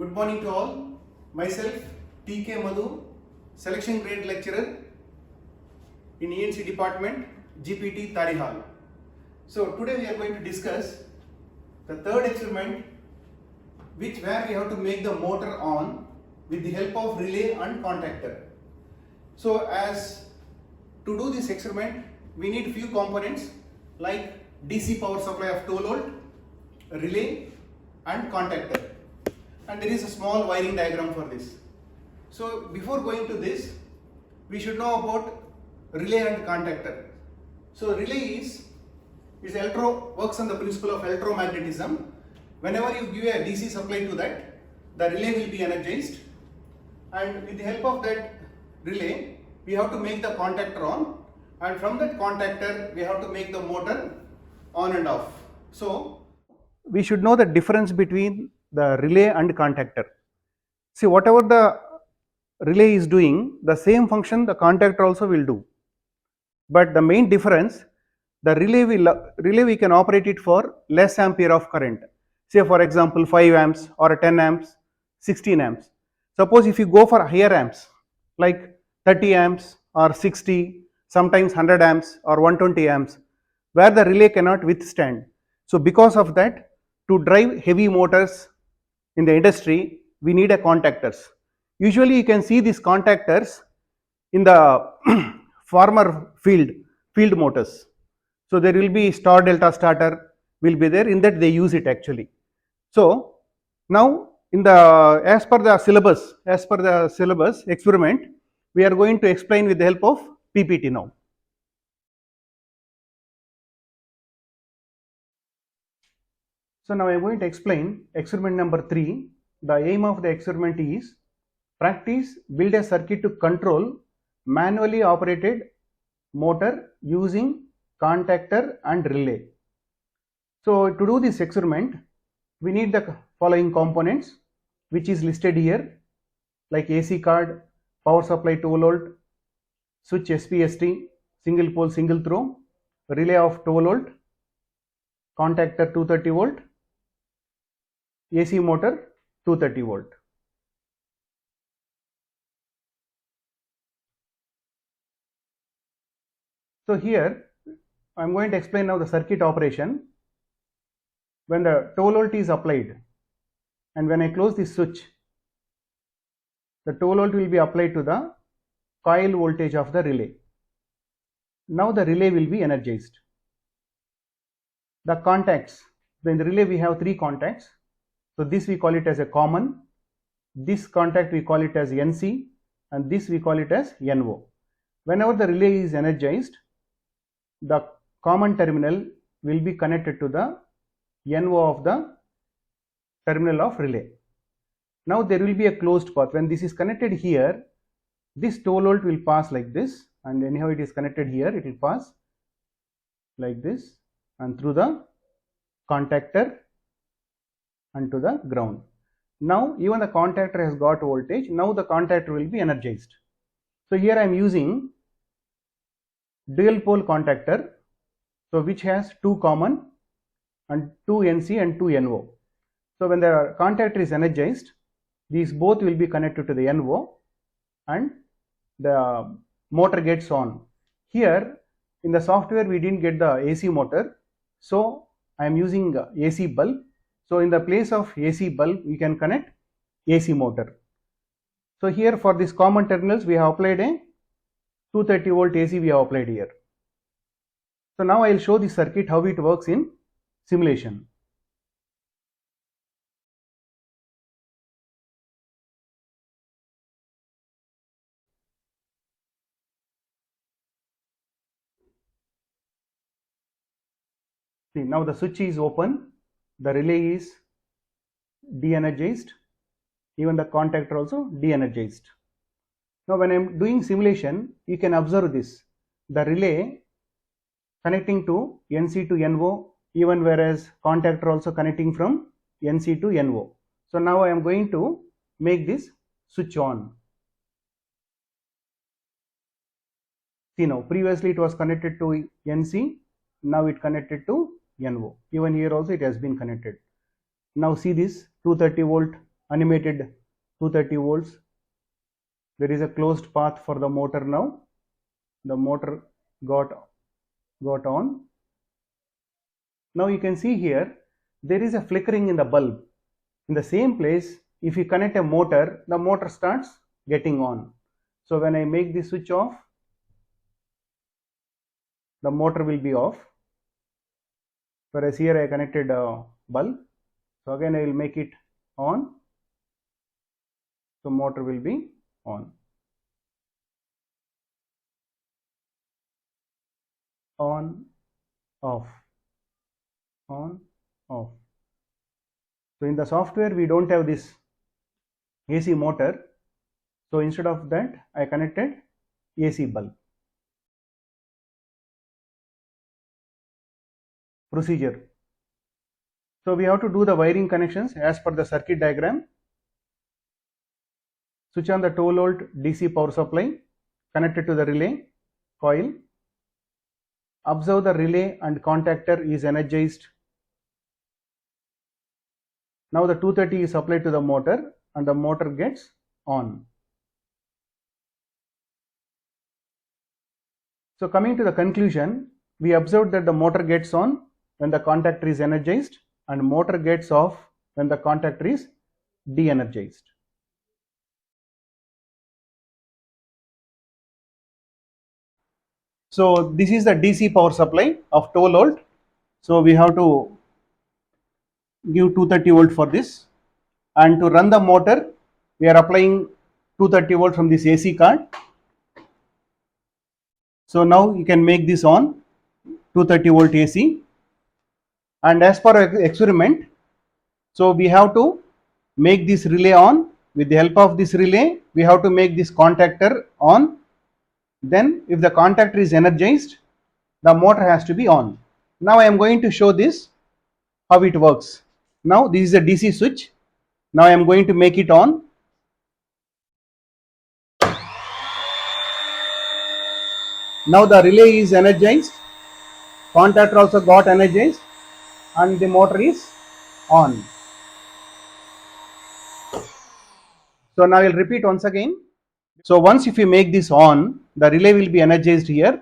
Good morning to all. Myself T.K.Madhu, Selection Grade Lecturer in ENC Department, GPT Tari Hall. So today we are going to discuss the third experiment where we have to make the motor on with the help of relay and contactor. So as to do this experiment we need few components like DC power supply of 12 volt, relay and contactor. And there is a small wiring diagram for this. So before going to this, we should know about relay and contactor. So relay works on the principle of electromagnetism. Whenever you give a DC supply to that, the relay will be energized, and with the help of that relay we have to make the contactor on, and from that contactor we have to make the motor on and off. So we should know the difference between the relay and contactor. See, whatever the relay is doing, the same function the contactor also will do. But the main difference, the relay we can operate it for less ampere of current. Say for example 5 amps or 10 amps, 16 amps. Suppose if you go for higher amps like 30 amps or 60, sometimes 100 amps or 120 amps, where the relay cannot withstand. So because of that, to drive heavy motors in the industry, we need a contactors. Usually you can see these contactors in the farmer field motors. So there will be star delta starter will be there, in that they use it actually. So now as per the syllabus experiment, we are going to explain with the help of PPT now. So now I am going to explain experiment number 3. The aim of the experiment is practice build a circuit to control manually operated motor using contactor and relay. So to do this experiment we need the following components, which is listed here, like AC card, power supply 12 volt, switch SPST, single pole single throw, relay of 12 volt, contactor 230 volt, AC motor 230 volt. So here I am going to explain now the circuit operation. When the 12 volt is applied and when I close this switch, the 12 volt will be applied to the coil voltage of the relay. Now the relay will be energized. The contacts, in the relay we have 3 contacts. So this we call it as a common, this contact we call it as NC, and this we call it as NO. Whenever the relay is energized, the common terminal will be connected to the NO of the terminal of relay. Now there will be a closed path. When this is connected here, this 12 volt will pass like this, and anyhow it is connected here, it will pass like this and through the contactor and to the ground. Now even the contactor has got voltage. Now the contactor will be energized. So here I am using dual pole contactor, so which has 2 common and 2 NC and 2 NO. So when the contactor is energized, these both will be connected to the NO and the motor gets on. Here in the software we didn't get the AC motor, so I am using AC bulb. So in the place of AC bulb we can connect AC motor. So here for this common terminals we have applied a 230 volt AC we have applied here. So now I will show the circuit how it works in simulation. See, now the switch is open, the relay is de-energized, even the contactor also de-energized. Now when I am doing simulation, you can observe this, the relay connecting to NC to NO, even whereas contactor also connecting from NC to NO. So now I am going to make this switch on. See, now previously it was connected to NC, now it connected to NO. Even here also it has been connected. Now see this 230 volt animated 230 volts. There is a closed path for the motor now. The motor got on. Now you can see here there is a flickering in the bulb. In the same place, if you connect a motor, the motor starts getting on. So when I make the switch off, the motor will be off. Whereas here I connected a bulb. So again I will make it on. So motor will be on. On, off, on, off. So in the software we don't have this AC motor. So instead of that I connected AC bulb. Procedure. So we have to do the wiring connections as per the circuit diagram. Switch on the 12 volt DC power supply connected to the relay coil. Observe the relay and contactor is energized. Now the 230 is applied to the motor and the motor gets on. So coming to the conclusion, we observed that the motor gets on when the contactor is energized and motor gets off when the contactor is de-energized. So this is the DC power supply of 12 volt. So we have to give 230 volt for this, and to run the motor we are applying 230 volt from this AC card. So now you can make this on 230 volt AC, and as per experiment, so we have to make this relay on. With the help of this relay we have to make this contactor on. Then if the contactor is energized, the motor has to be on. Now I am going to show this how it works. Now this is a DC switch. Now I am going to make it on. Now the relay is energized, contactor also got energized, and the motor is on. So now I will repeat once again. So once if you make this on, the relay will be energized here,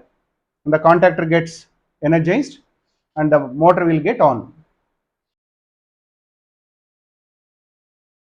and the contactor gets energized and the motor will get on.